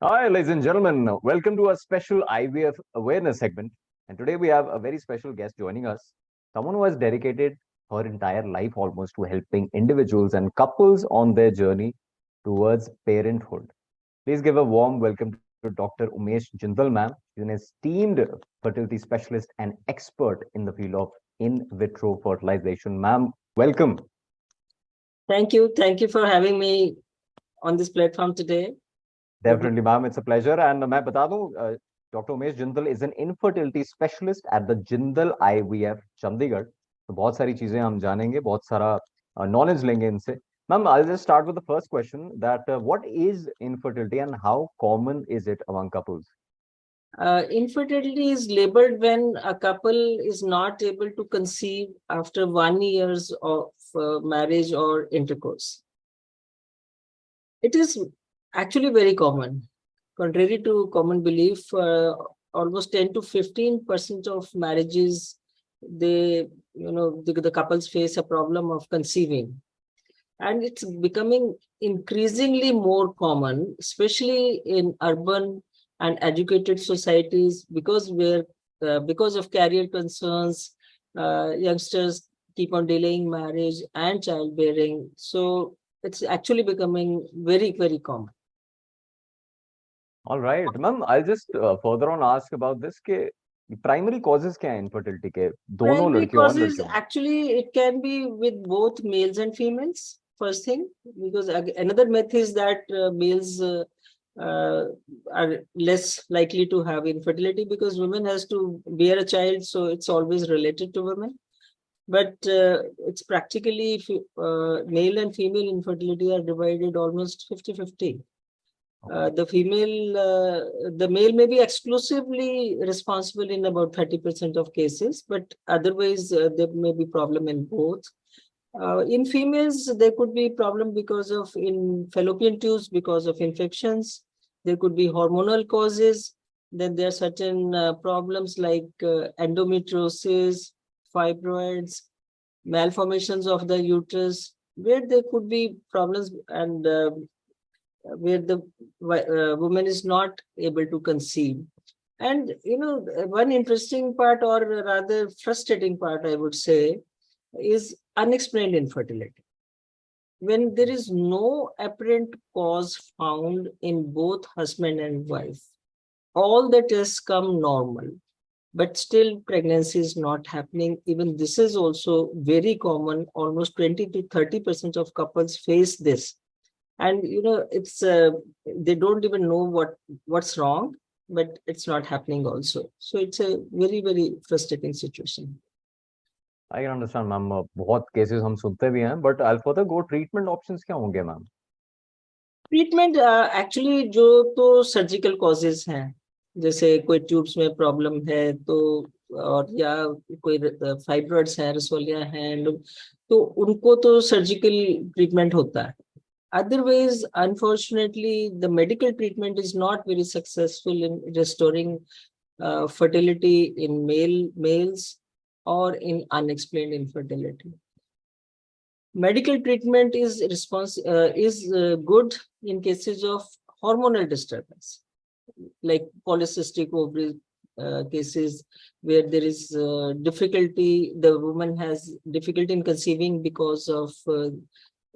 Hi, ladies and gentlemen. Welcome to a special IVF awareness segment. And today we have a very special guest joining us, someone who has dedicated her entire life almost to helping individuals and couples on their journey towards parenthood. Please give a warm welcome to Dr. Umesh Jindal, ma'am. She's an esteemed fertility specialist and expert in the field of in vitro fertilization. Ma'am, welcome. Thank you. Thank you for having me on this platform today. Good. Definitely, ma'am. It's a pleasure. And मैं बता दूं, Dr. Umesh Jindal is an infertility specialist at the Jindal IVF, Chandigarh. तो बहुत सारी चीजें हम जानेंगे, बहुत सारा knowledge लेंगे इनसे. Ma'am, I'll just start with the first question that what is infertility and how common is it among couples? Infertility is labeled when a couple is not able to conceive after 1 year of marriage or intercourse. It is actually very common. Contrary to common belief, almost 10 to 15% of marriages, the couples face a problem of conceiving. And it's becoming increasingly more common, especially in urban and educated societies, because of career concerns, youngsters keep on delaying marriage and childbearing. So it's actually becoming very, very common. All right, ma'am. I'll just further on ask about this के primary causes क्या है infertility के दोनों Primary लड़कियों और causes, लड़कियों में? actually, it can be with both males and females, first thing, because another myth is that males are less likely to have infertility because women has to bear a child, so it's always related to women. But it's practically, if male and female infertility are divided almost 50-50. The male may be exclusively responsible in about 30% of cases, but otherwise there may be problem in both. In females, there could be problem because of in fallopian tubes, because of infections. There could be hormonal causes. Then there are certain problems like endometriosis, fibroids, malformations of the uterus, where there could be problems and where the woman is not able to conceive. And, one interesting part, or rather frustrating part, I would say, is unexplained infertility. When there is no apparent cause found in both husband and wife, all the tests come normal, but still pregnancy is not happening. Even this is also very common. Almost 20 to 30% of couples face this. And it's they don't even know what's wrong, but it's not happening also. So it's a very, very frustrating situation. I can understand, ma'am. बहुत cases हम सुनते भी हैं, but I'll further go treatment options क्या होंगे, ma'am? Treatment actually जो तो surgical causes हैं, जैसे कोई ट्यूब्स में प्रॉब्लम है तो, और या कोई फाइब्रॉइड्स हैं, रसोलियां हैं, तो उनको तो सर्जिकल ट्रीटमेंट होता है. Otherwise, unfortunately, the medical treatment is not very successful in restoring fertility in males or in unexplained infertility. Medical treatment is good in cases of hormonal disturbance, like polycystic ovary cases, where there is difficulty, the woman has difficulty in conceiving because of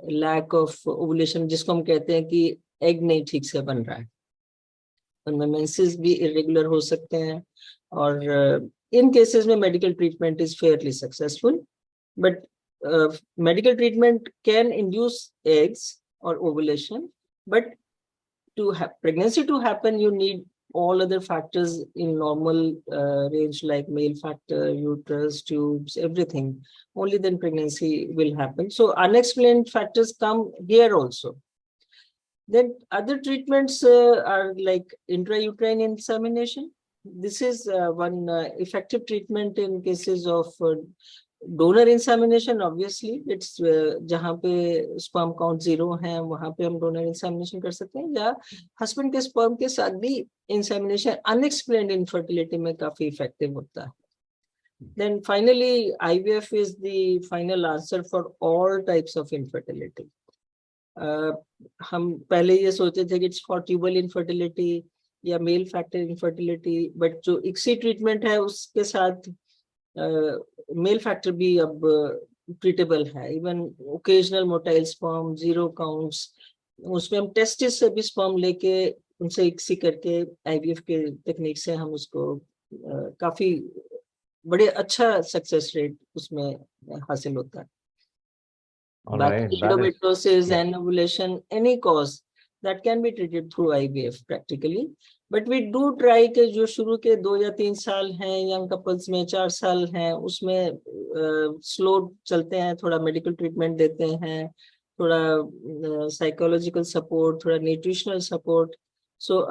lack of ovulation, जिसको हम कहते हैं कि egg नहीं ठीक से बन रहा है. उनमें menses भी irregular हो सकते हैं, और in cases में medical treatment is fairly successful, but medical treatment can induce eggs or ovulation, but to have pregnancy to happen, you need all other factors in normal range, like male factor, uterus, tubes, everything. Only then pregnancy will happen. So unexplained factors come here also. Then other treatments are like intrauterine insemination. This is one effective treatment in cases of donor insemination. Obviously it's जहाँ पे sperm count 0 है, वहां पे हम donor insemination कर सकते हैं, या हस्बैंड के स्पर्म के साथ भी इंसेमिनेशन अनएक्सप्लेन्ड इनफर्टिलिटी में काफी इफेक्टिव होता है. Then finally, IVF is the final answer for all types of infertility. हम पहले ये सोचते थे कि इट्स फॉर ट्यूबल इनफर्टिलिटी या मेल फैक्टर इनफर्टिलिटी, बट जो इक्सी ट्रीटमेंट है उसके साथ मेल फैक्टर भी अब ट्रीटेबल है। Even occasional motile sperm, zero counts, उसमें हम टेस्टिस से भी स्पर्म लेके उनसे इक्सी करके आईवीएफ के टेक्निक से हम उसको काफी बड़े अच्छा सक्सेस रेट उसमें हासिल होता है। All right, बाकी that is, endometriosis, yeah. anovulation, any cause that can be treated through IVF practically. But we do try कि जो शुरू के 2 या 3 साल हैं यंग कपल्स में, 4 साल हैं, उसमें स्लो चलते हैं, थोड़ा मेडिकल ट्रीटमेंट देते हैं, थोड़ा साइकोलॉजिकल सपोर्ट, थोड़ा न्यूट्रिशनल सपोर्ट। सो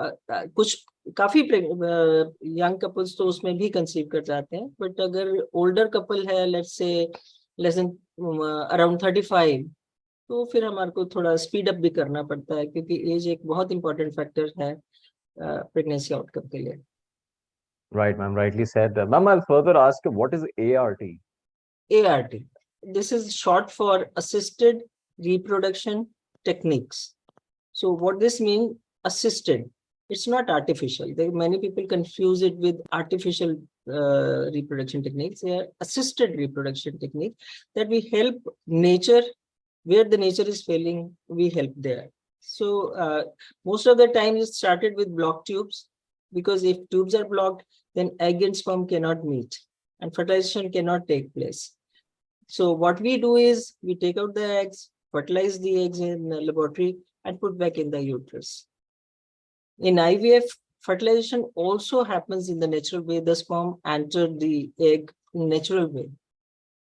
कुछ काफी यंग कपल्स तो उसमें भी कंसीव कर जाते हैं, बट अगर ओल्डर कपल है, let's say less than around 35, तो फिर हमारे को थोड़ा स्पीड अप भी करना पड़ता है, क्योंकि एज एक बहुत इंपॉर्टेंट फैक्टर है प्रेगनेंसी आउटकम के लिए। Right, ma'am, rightly said. Ma'am, I'll further ask, what is ART? ART, this is short for assisted reproduction techniques. So what this means, assisted, it's not artificial. Many people confuse it with artificial reproduction techniques. They are assisted reproduction technique that we help nature where the nature is failing, we help there. So most of the time it started with blocked tubes, because if tubes are blocked, then egg and sperm cannot meet and fertilization cannot take place. So what we do is we take out the eggs, fertilize the eggs in the laboratory and put back in the uterus. In IVF, fertilization also happens in the natural way. The sperm enter the egg in natural way.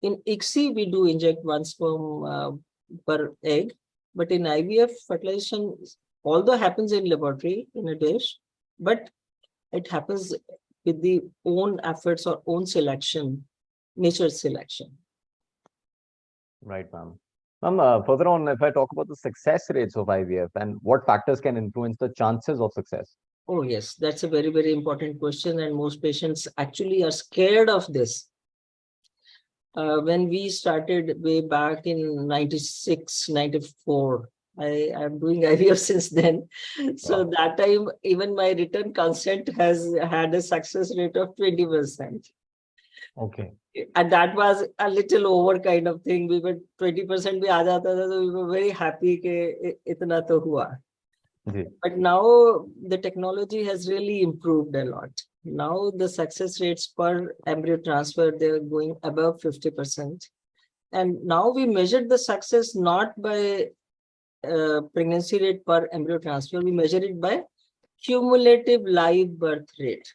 In ICSI, we do inject one sperm per egg, but in IVF, fertilization although happens in laboratory in a dish, but it happens with the own efforts or own selection, nature selection. Right, ma'am. Ma'am, further on, if I talk about the success rates of IVF and what factors can influence the chances of success? Oh, yes, that's a very, very important question. And most patients actually are scared of this. When we started way back in 96, 94, I am doing IVF since then. So that time, even my written consent has had a success rate of 20%. Okay. And that was a little over kind of thing. We were 20% bhi aa jata tha, so we were very happy ke itna to hua. But now the technology has really improved a lot. Now the success rates per embryo transfer, they're going above 50%. And now we measure the success not by pregnancy rate per embryo transfer, we measure it by cumulative live birth rate.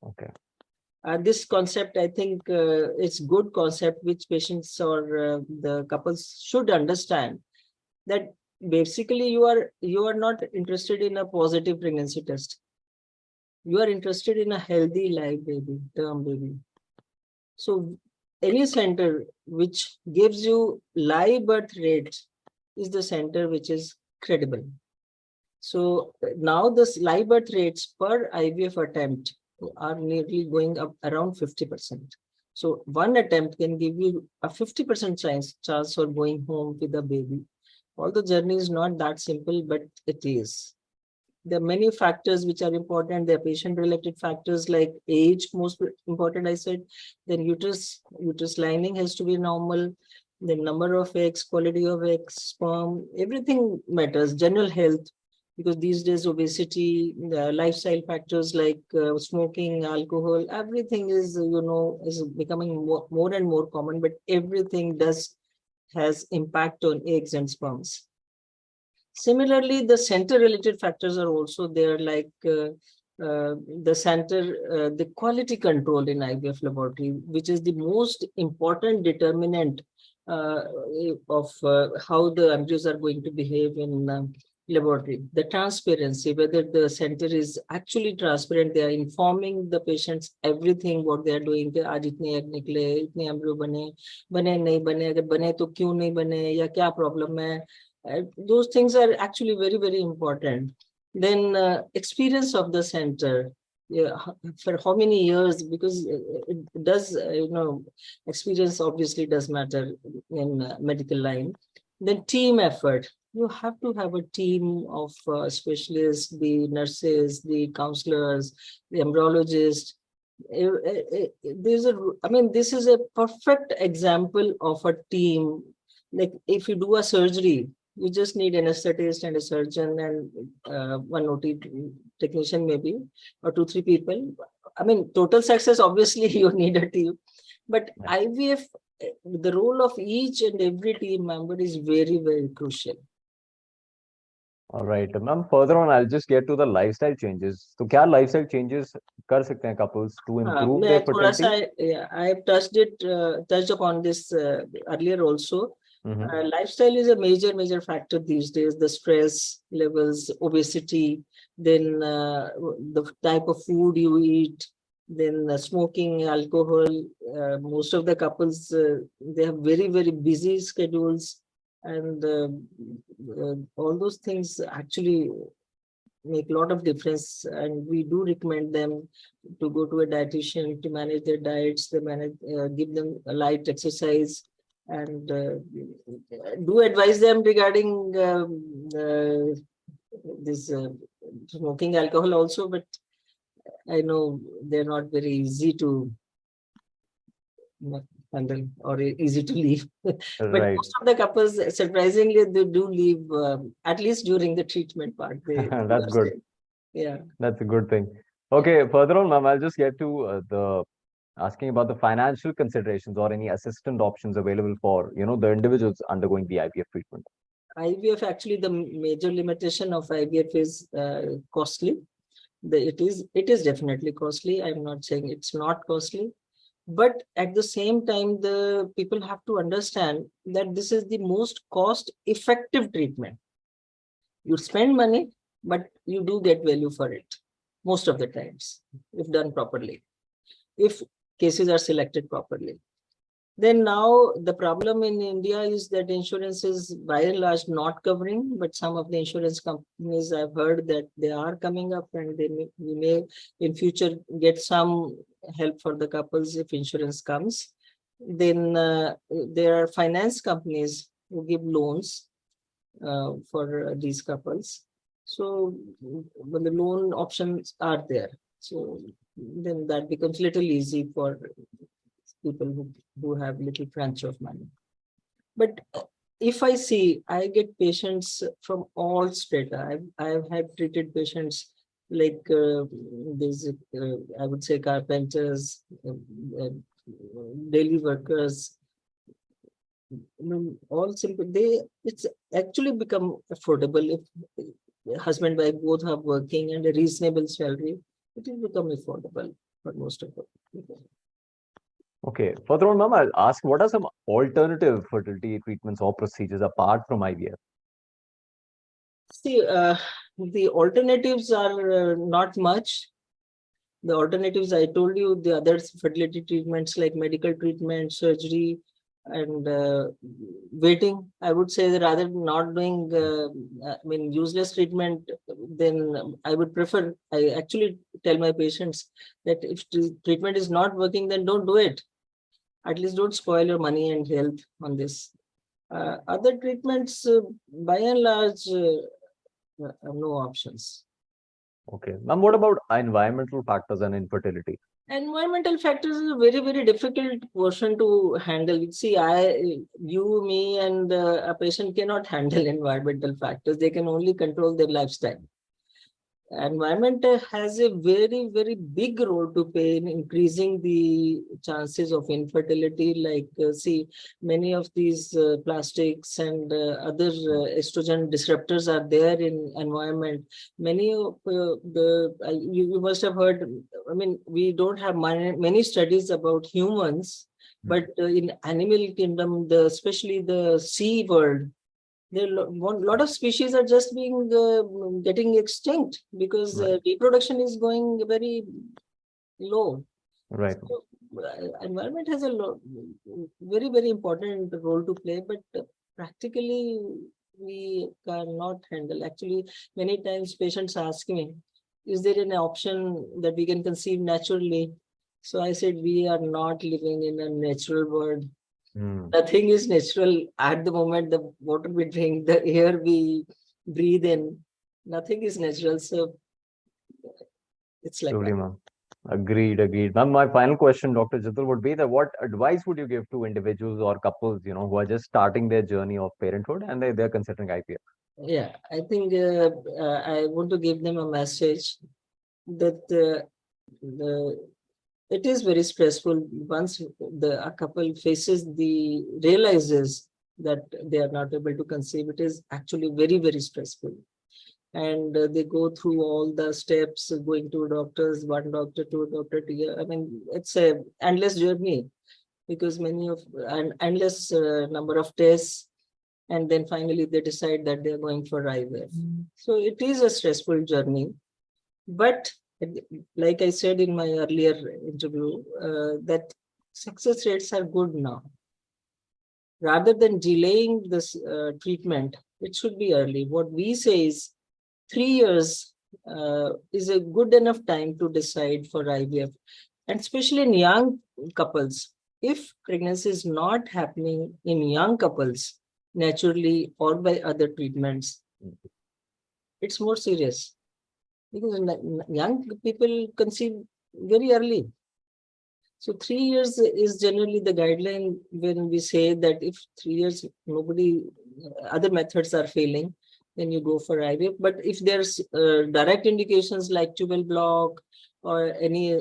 Okay. This concept, I think, it's good concept which patients or the couples should understand, that basically you are not interested in a positive pregnancy test. You are interested in a healthy live baby, term baby. So any center which gives you live birth rate is the center which is credible. So now this live birth rates per IVF attempt are nearly going up around 50%. So one attempt can give you a 50% chance of going home with a baby. Although the journey is not that simple, but it is. There are many factors which are important. There are patient-related factors like age, most important, I said. Then uterus lining has to be normal. The number of eggs, quality of eggs, sperm, everything matters. General health, because these days obesity, the lifestyle factors like smoking, alcohol, everything is, is becoming more and more common, but everything has impact on eggs and sperms. Similarly, the center-related factors are also there, like the quality control in IVF laboratory, which is the most important determinant of how the embryos are going to behave in laboratory. The transparency, whether the center is actually transparent, they are informing the patients everything what they are doing. आज इतने egg निकले, इतने embryo बने नहीं बने, अगर बने तो क्यों नहीं बने, या क्या problem है. Those things are actually very, very important. Then experience of the center, for how many years, because it does, experience obviously does matter in medical line. Then team effort. you have to have a team of specialists, the nurses, the counselors, the embryologists. This is a perfect example of a team. Like if you do a surgery, you just need an anesthetist and a surgeon and one OT technician maybe, or 2-3 people. I mean, total success, obviously you need a team. But IVF, the role of each and every team member is very, very crucial. All right, ma'am. Further on, I'll just get to the lifestyle changes. So, क्या lifestyle changes कर सकते हैं couples to improve their मैं थोड़ा सा fertility? I have touched upon this earlier also. Mm-hmm. Lifestyle is a major factor these days. The stress levels, obesity, then the type of food you eat, then smoking, alcohol. Most of the couples they have very busy schedules, and all those things actually make a lot of difference. And we do recommend them to go to a dietitian to manage their diets. They give them a light exercise, and do advise them regarding this smoking alcohol also. But I know they're not very easy to handle or easy to leave. But Right. most of the couples, surprisingly, they do leave at least during the treatment part. They That's are good. staying. Yeah. That's a good thing. Okay, further on, ma'am, I'll just get to the asking about the financial considerations or any assistant options available for, the individuals undergoing the IVF treatment. IVF, actually, the major limitation of IVF is costly. It is definitely costly. I'm not saying it's not costly, but at the same time, the people have to understand that this is the most cost-effective treatment. You spend money, but you do get value for it most of the times if done properly, if cases are selected properly. Then now the problem in India is that insurance is by and large not covering, but some of the insurance companies, I've heard that they are coming up, and we may in future get some help for the couples if insurance comes. Then there are finance companies who give loans for these couples. So when the loan options are there, so then that becomes little easy for people who have little crunch of money. But if I see, I get patients from all strata. I've had treated patients like these, I would say, carpenters, daily workers, all simple. It's actually become affordable if husband and wife both are working and a reasonable salary. It will become affordable for most of the people. Okay, further on, ma'am, I'll ask what are some alternative fertility treatments or procedures apart from IVF? See, the alternatives are not much. The alternatives, I told you, the other fertility treatments like medical treatment, surgery, and waiting. I would say that rather than not doing, useless treatment, then I would prefer, I actually tell my patients that if treatment is not working, then don't do it. At least don't spoil your money and health on this. Other treatments, by and large, no options. Okay, ma'am, what about environmental factors and infertility? Environmental factors is a very difficult portion to handle. See, you, me, and a patient cannot handle environmental factors. They can only control their lifestyle. Environment has a very big role to play in increasing the chances of infertility. Like, see, many of these plastics and other estrogen disruptors are there in environment. Many of you must have heard. I mean, we don't have many studies about humans, but in animal kingdom, especially the sea world, there are a lot of species are just being getting extinct because Right. reproduction is going very low. Right. So, environment has a very important role to play, but practically we cannot handle. Actually, many times patients ask me, is there an option that we can conceive naturally? So I said, we are not living in a natural world. Nothing is natural at the moment. The water we drink, the air we breathe in, nothing is natural. So it's like Truly, that. ma'am. Agreed. Ma'am, my final question, Dr. Jindal, would be that what advice would you give to individuals or couples, who are just starting their journey of parenthood and they're considering IVF? Yeah, I think I want to give them a message that it is very stressful once a couple realizes that they are not able to conceive. It is actually very, very stressful. And they go through all the steps, going to doctors, one doctor, two doctor. I mean, it's a endless journey because an endless number of tests, and then finally they decide that they're going for IVF. So it is a stressful journey, but like I said in my earlier interview, that success rates are good now. Rather than delaying this treatment, it should be early. What we say is 3 years is a good enough time to decide for IVF, and especially in young couples. If pregnancy is not happening in young couples naturally or by other treatments, it's more serious because young people conceive very early. So 3 years is generally the guideline when we say that if 3 years other methods are failing, then you go for IVF. But if there's direct indications like tubal block or any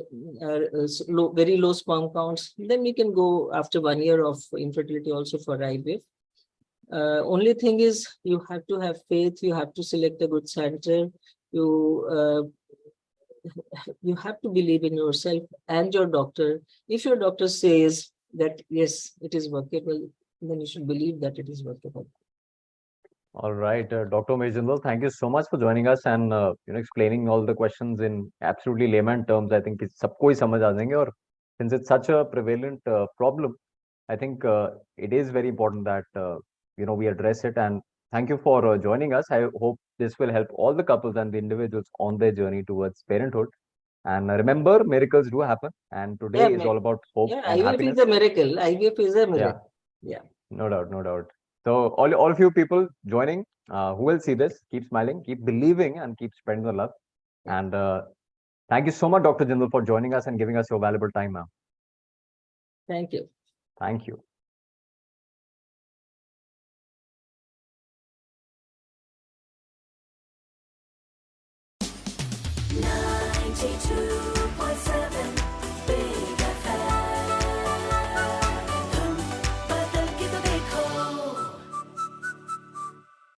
very low sperm counts, then we can go after 1 year of infertility also for IVF. Only thing is you have to have faith, you have to select a good center, you have to believe in yourself and your doctor. If your doctor says that yes, it is workable, then you should believe that it is workable. All right, Dr. Umesh Jindal, thank you so much for joining us and explaining all the questions in absolutely layman terms. I think it's सबको ही समझ आ जाएंगे और since it's such a prevalent problem, I think it is very important that we address it. And thank you for joining us. I hope this will help all the couples and the individuals on their journey towards parenthood. And remember, miracles do happen. And today is all about hope and IVF happiness. is a miracle. IVF is a miracle. Yeah. No doubt. So all of you people joining, who will see this, keep smiling, keep believing, and keep spreading the love. And thank you so much, Dr. Jindal, for joining us and giving us your valuable time, ma'am. Thank you. Thank you. Two.